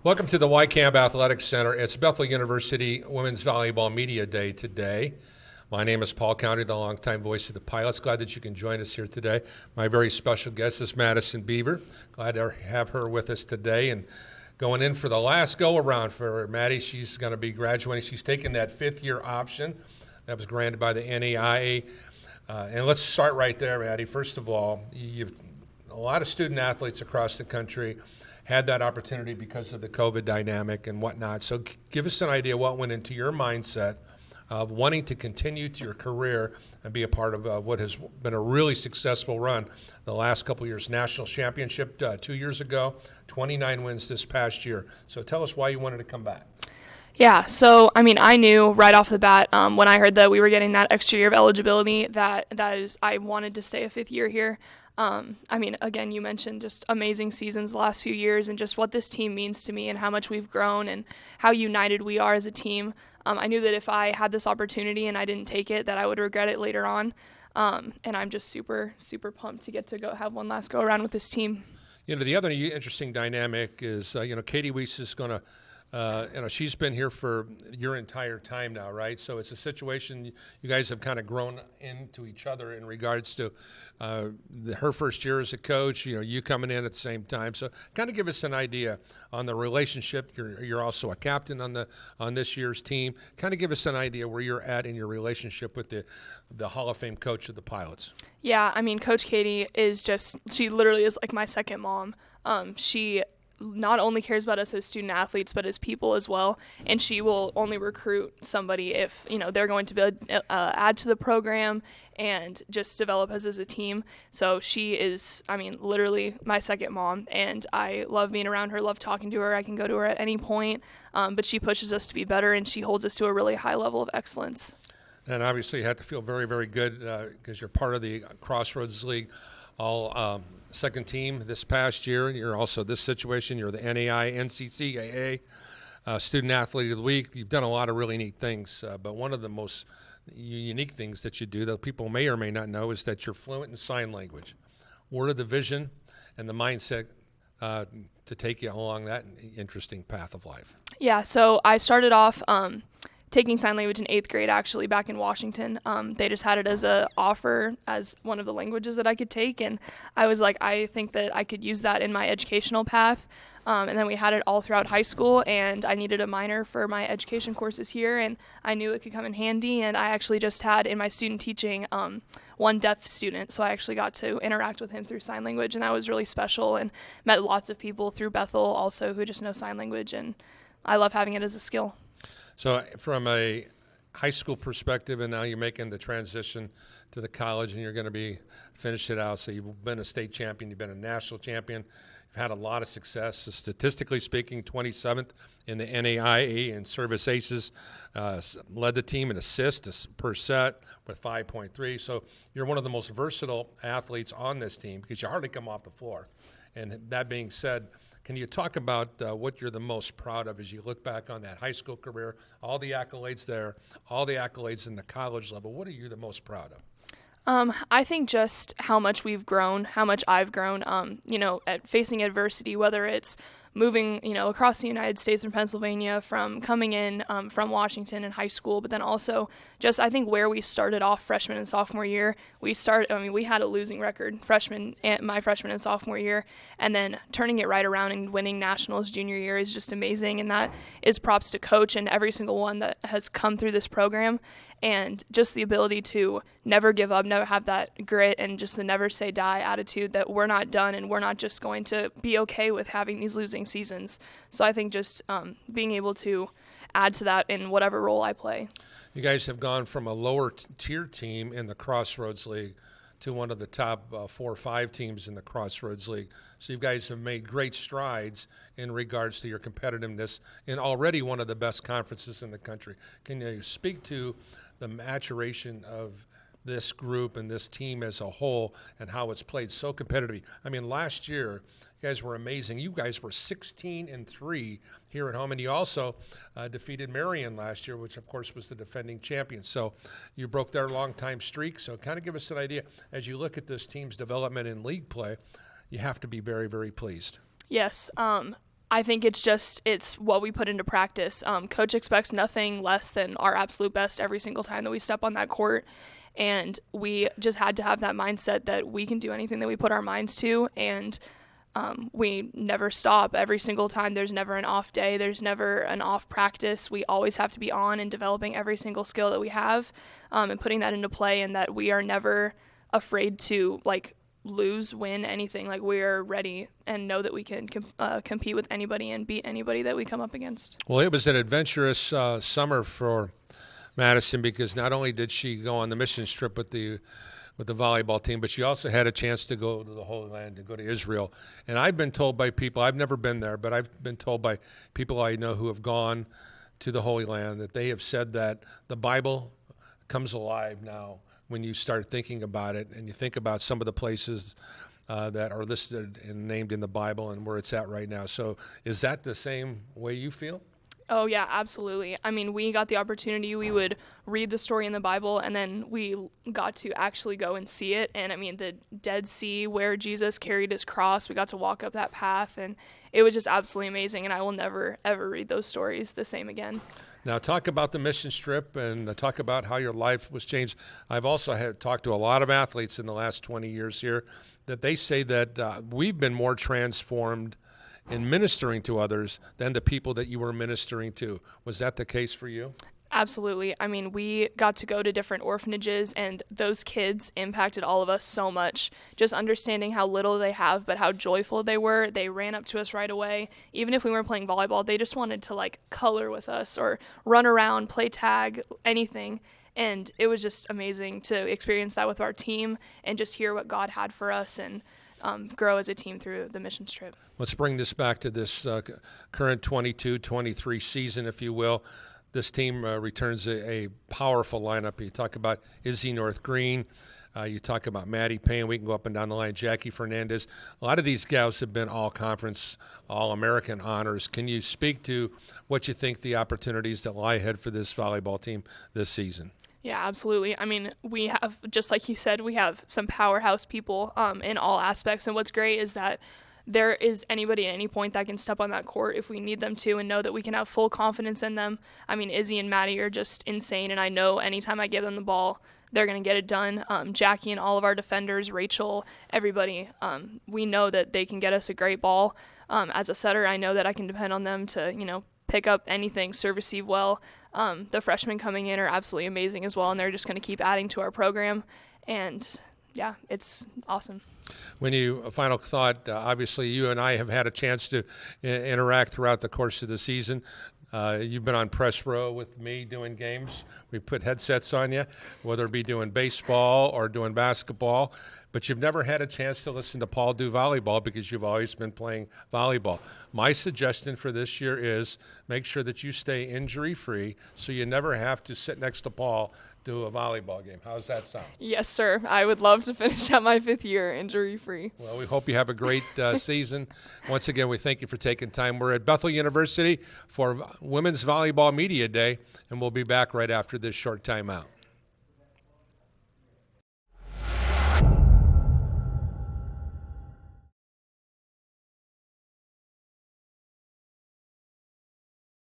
Welcome to the YCAMP Athletics Center. It's Bethel University Women's Volleyball Media Day today. My name is Paul Condry, the longtime voice of the Pilots. Glad that you can join us here today. My very special guest is Mady Beaver. Glad to have her with us today. And going in for the last go-around for Mady, she's going to be graduating. She's taking that fifth-year option that was granted by the NAIA. And let's start right there, Mady. First of all, you've a lot of student athletes across the country had that opportunity because of the COVID dynamic and whatnot. So give us an idea what went into your mindset of wanting to continue to your career and be a part of what has been a really successful run the last couple of years. National championship 2 years ago, 29 wins this past year. So tell us why you wanted to come back. Yeah, so I knew right off the bat when I heard that we were getting that extra year of eligibility that I wanted to stay a fifth year here. Again, you mentioned just amazing seasons the last few years and just what this team means to me and how much we've grown and how united we are as a team. I knew that if I had this opportunity and I didn't take it, that I would regret it later on. And I'm just super, super pumped to get to go have one last go around with this team. The other interesting dynamic is, Coach Wiese is going to she's been here for your entire time now, right? So it's a situation you guys have kind of grown into each other in regards to her first year as a coach, you coming in at the same time. So kind of give us an idea on the relationship. You're also a captain on this year's team. Kind of give us an idea where you're at in your relationship with the Hall of Fame coach of the Pilots. Yeah, Coach Katie she literally is like my second mom. She not only cares about us as student athletes, but as people as well. And she will only recruit somebody if, they're going to be add to the program and just develop us as a team. So she is, literally my second mom. And I love being around her, love talking to her. I can go to her at any point. But she pushes us to be better, and she holds us to a really high level of excellence. And obviously you have to feel very, very good because you're part of the Crossroads League all second team this past year. You're also this situation. You're the NCCAA Student Athlete of the Week. You've done a lot of really neat things, but one of the most unique things that you do that people may or may not know is that you're fluent in sign language. What are the vision and the mindset to take you along that interesting path of life? Yeah, so I started off taking sign language in 8th grade, actually, back in Washington. They just had it as a offer as one of the languages that I could take, and I was like, I think that I could use that in my educational path. And then we had it all throughout high school, and I needed a minor for my education courses here, and I knew it could come in handy. And I actually just had in my student teaching one deaf student, so I actually got to interact with him through sign language, and that was really special, and met lots of people through Bethel also who just know sign language, and I love having it as a skill. So from a high school perspective, and now you're making the transition to the college, and you're going to be finished it out. So you've been a state champion, you've been a national champion, you've had a lot of success. So statistically speaking, 27th in the NAIA in service aces, led the team in assists per set with 5.3. So you're one of the most versatile athletes on this team because you hardly come off the floor. And that being said, can you talk about what you're the most proud of as you look back on that high school career, all the accolades there, all the accolades in the college level? What are you the most proud of? I think just how much we've grown, how much I've grown, at facing adversity, whether it's moving, across the United States from Pennsylvania, from coming in from Washington in high school, but then also just I think where we started off freshman and sophomore year, we had a losing record my freshman and sophomore year, and then turning it right around and winning nationals junior year is just amazing, and that is props to Coach and every single one that has come through this program. And just the ability to never give up, never have that grit, and just the never say die attitude that we're not done and we're not just going to be okay with having these losing seasons. So I think just being able to add to that in whatever role I play. You guys have gone from a lower tier team in the Crossroads League to one of the top 4 or 5 teams in the Crossroads League. So you guys have made great strides in regards to your competitiveness in already one of the best conferences in the country. Can you speak to the maturation of this group and this team as a whole and how it's played so competitively? Last year, you guys were amazing. You guys were 16-3 here at home, and you also defeated Marion last year, which, of course, was the defending champion. So you broke their long-time streak. So kind of give us an idea. As you look at this team's development in league play, you have to be very, very pleased. Yes. I think it's what we put into practice. Coach expects nothing less than our absolute best every single time that we step on that court. And we just had to have that mindset that we can do anything that we put our minds to. And we never stop. Every single time, there's never an off day. There's never an off practice. We always have to be on and developing every single skill that we have, and putting that into play, and that we are never afraid to lose, win, anything. We are ready and know that we can compete with anybody and beat anybody that we come up against. Well, it was an adventurous summer for Madison, because not only did she go on the mission trip with the volleyball team, but she also had a chance to go to the Holy Land, to go to Israel. And I've been told by people, I've never been there, but I've been told by people I know who have gone to the Holy Land that they have said that the Bible comes alive now when you start thinking about it, and you think about some of the places that are listed and named in the Bible and where it's at right now. So is that the same way you feel? Oh, yeah, absolutely. I mean, we got the opportunity. We would read the story in the Bible, and then we got to actually go and see it. And, I mean, the Dead Sea where Jesus carried his cross, we got to walk up that path, and it was just absolutely amazing. And I will never, ever read those stories the same again. Now, talk about the mission trip and talk about how your life was changed. I've also talked to a lot of athletes in the last 20 years here that they say that we've been more transformed in ministering to others than the people that you were ministering to. Was that the case for you? Absolutely. I mean, we got to go to different orphanages, and those kids impacted all of us so much. Just understanding how little they have, but how joyful they were. They ran up to us right away. Even if we weren't playing volleyball, they just wanted to color with us or run around, play tag, anything. And it was just amazing to experience that with our team and just hear what God had for us and grow as a team through the mission trip. Let's bring this back to this current 22-23 season, if you will. This team returns a powerful lineup. You talk about Izzy North Green. You talk about Maddie Payne. We can go up and down the line. Jackie Fernandez. A lot of these gals have been all-conference, all-American honors. Can you speak to what you think the opportunities that lie ahead for this volleyball team this season? Yeah, absolutely. I mean, we have, just like you said, we have some powerhouse people in all aspects. And what's great is that there is anybody at any point that can step on that court if we need them to, and know that we can have full confidence in them. I mean, Izzy and Maddie are just insane, and I know anytime I give them the ball, they're going to get it done. Jackie and all of our defenders, Rachel, everybody, we know that they can get us a great ball. As a setter, I know that I can depend on them to, pick up anything, serve, receive well. The freshmen coming in are absolutely amazing as well, and they're just going to keep adding to our program. And, yeah, it's awesome. A final thought, obviously you and I have had a chance to interact throughout the course of the season. You've been on press row with me doing games. We put headsets on you, whether it be doing baseball or doing basketball. But you've never had a chance to listen to Paul do volleyball because you've always been playing volleyball. My suggestion for this year is make sure that you stay injury-free so you never have to sit next to Paul do a volleyball game. How does that sound? Yes, sir. I would love to finish out my 5th year injury-free. Well, we hope you have a great season. Once again, we thank you for taking time. We're at Bethel University for Women's Volleyball Media Day, and we'll be back right after this short timeout.